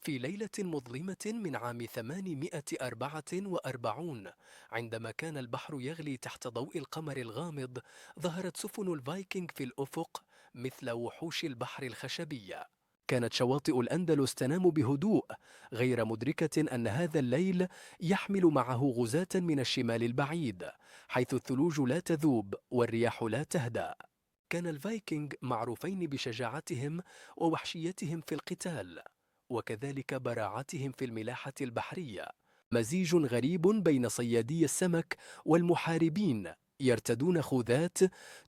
في ليلة مظلمة من عام 844 عندما كان البحر يغلي تحت ضوء القمر الغامض، ظهرت سفن الفايكنج في الأفق مثل وحوش البحر الخشبية. كانت شواطئ الأندلس تنام بهدوء، غير مدركة أن هذا الليل يحمل معه غزاة من الشمال البعيد، حيث الثلوج لا تذوب والرياح لا تهدأ. كان الفايكنج معروفين بشجاعتهم ووحشيتهم في القتال، وكذلك براعتهم في الملاحة البحرية، مزيج غريب بين صيادي السمك والمحاربين يرتدون خوذات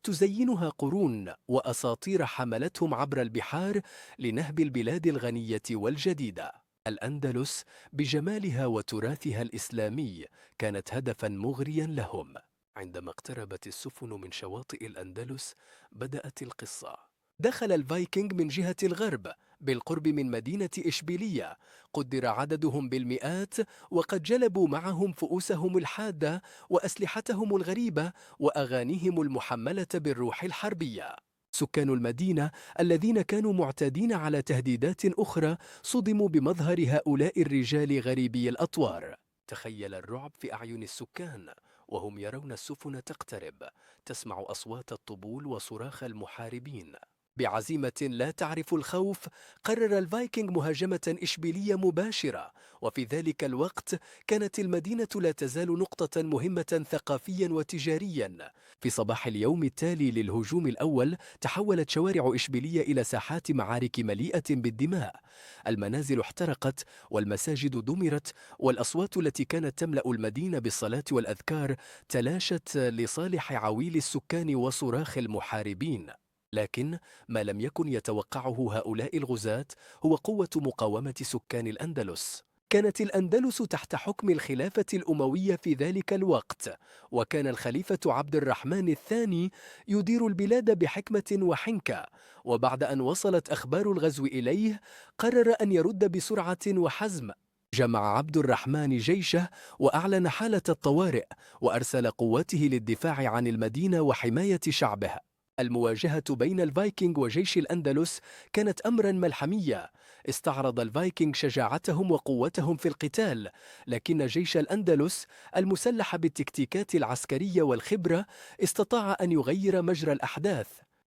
تزينها قرون وأساطير حملتهم عبر البحار لنهب البلاد الغنية والجديدة. الأندلس بجمالها وتراثها الإسلامي كانت هدفا مغريا لهم. عندما اقتربت السفن من شواطئ الأندلس بدأت القصة. دخل الفايكنج من جهة الغرب بالقرب من مدينة إشبيلية، قدر عددهم بالمئات، وقد جلبوا معهم فؤوسهم الحادة وأسلحتهم الغريبة وأغانيهم المحملة بالروح الحربية. سكان المدينة الذين كانوا معتادين على تهديدات أخرى صدموا بمظهر هؤلاء الرجال غريبي الأطوار. تخيل الرعب في أعين السكان وهم يرون السفن تقترب، تسمع أصوات الطبول وصراخ المحاربين. بعزيمة لا تعرف الخوف، قرر الفايكنج مهاجمة إشبيلية مباشرة، وفي ذلك الوقت كانت المدينة لا تزال نقطة مهمة ثقافيا وتجاريا. في صباح اليوم التالي للهجوم الأول تحولت شوارع إشبيلية إلى ساحات معارك مليئة بالدماء. المنازل احترقت والمساجد دمرت، والأصوات التي كانت تملأ المدينة بالصلاة والأذكار تلاشت لصالح عويل السكان وصراخ المحاربين. لكن ما لم يكن يتوقعه هؤلاء الغزاة هو قوة مقاومة سكان الأندلس. كانت الأندلس تحت حكم الخلافة الأموية في ذلك الوقت، وكان الخليفة عبد الرحمن الثاني يدير البلاد بحكمة وحنكة. وبعد أن وصلت أخبار الغزو إليه قرر أن يرد بسرعة وحزم. جمع عبد الرحمن جيشه وأعلن حالة الطوارئ، وأرسل قواته للدفاع عن المدينة وحماية شعبه. المواجهة بين الفايكنج وجيش الأندلس كانت أمرا ملحميا. استعرض الفايكنج شجاعتهم وقوتهم في القتال، لكن جيش الأندلس المسلح بالتكتيكات العسكرية والخبرة استطاع أن يغير مجرى الأحداث.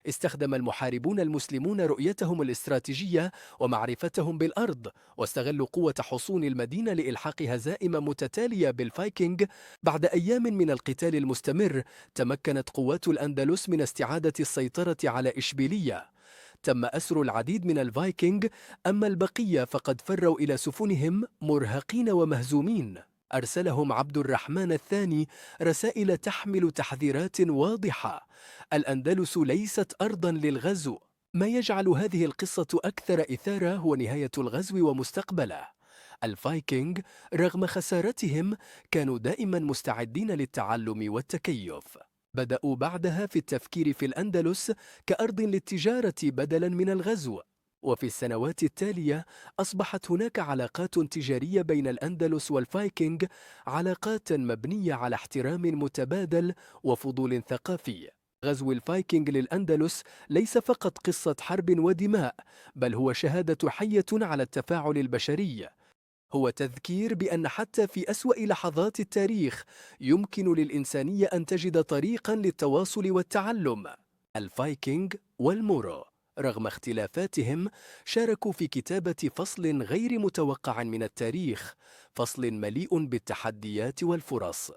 استخدم المحاربون المسلمون رؤيتهم الاستراتيجية ومعرفتهم بالأرض، واستغلوا قوة حصون المدينة لإلحاق هزائم متتالية بالفايكنج. بعد أيام من القتال المستمر، تمكنت قوات الأندلس من استعادة السيطرة على إشبيلية. تم أسر العديد من الفايكنج، أما البقية فقد فروا إلى سفنهم مرهقين ومهزومين. أرسلهم عبد الرحمن الثاني رسائل تحمل تحذيرات واضحة: الأندلس ليست أرضا للغزو. ما يجعل هذه القصة أكثر إثارة هو نهاية الغزو ومستقبله. الفايكنج رغم خسارتهم كانوا دائما مستعدين للتعلم والتكيف. بدأوا بعدها في التفكير في الأندلس كأرض للتجارة بدلا من الغزو. وفي السنوات التالية أصبحت هناك علاقات تجارية بين الأندلس والفايكنج، علاقات مبنية على احترام متبادل وفضول ثقافي. غزو الفايكنج للأندلس ليس فقط قصة حرب ودماء، بل هو شهادة حية على التفاعل البشري. هو تذكير بأن حتى في أسوأ لحظات التاريخ يمكن للإنسانية أن تجد طريقا للتواصل والتعلم. الفايكنج والمورو رغم اختلافاتهم شاركوا في كتابة فصل غير متوقع من التاريخ، فصل مليء بالتحديات والفرص.